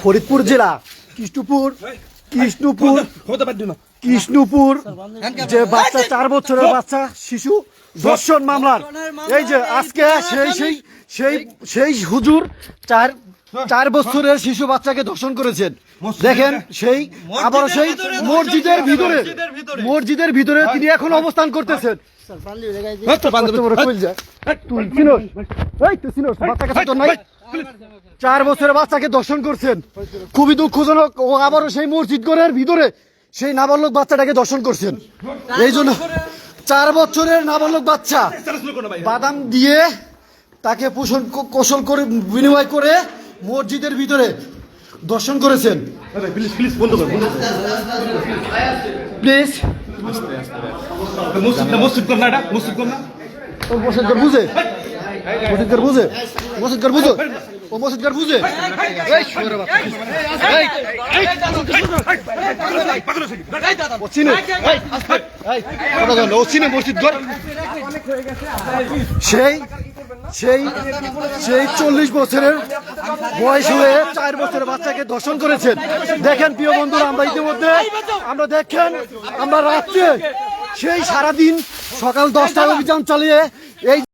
ফরিদপুর জেলা কৃষ্ণপুর যে বাচ্চা 4 বছরের বাচ্চা শিশু ধর্ষণ মামলার এই যে আজকে সেই হুজুর 4 বছরের শিশু বাচ্চাকে ধর্ষণ করেছেন। দেখেন সেই আবার সেই মসজিদের ভিতরে তিনি এখন অবস্থান করতেছেন। 4 বছরের বাচ্চাকে ধর্ষণ করছেন, খুবই দুঃখজনক। ও আবারও সেই মসজিদ ঘরের ভিতরে সেই নাবালক বাচ্চাটাকে ধর্ষণ করছেন। এই জন্য 4 বছরের নাবালক বাচ্চা বাদাম দিয়ে তাকে পোষণ কৌশল করে বিনিময় করে মসজিদের ভিতরে দর্শন করেছেন। প্লিজ সেই 40 বছরের বয়স হয়ে 4 বছরের বাচ্চাকে ধর্ষণ করেছেন। দেখেন প্রিয় বন্ধুরা, আমরা ইতিমধ্যে আমরা রাত্রে সেই সারাদিন সকাল 10টায় অভিযান চালিয়ে এই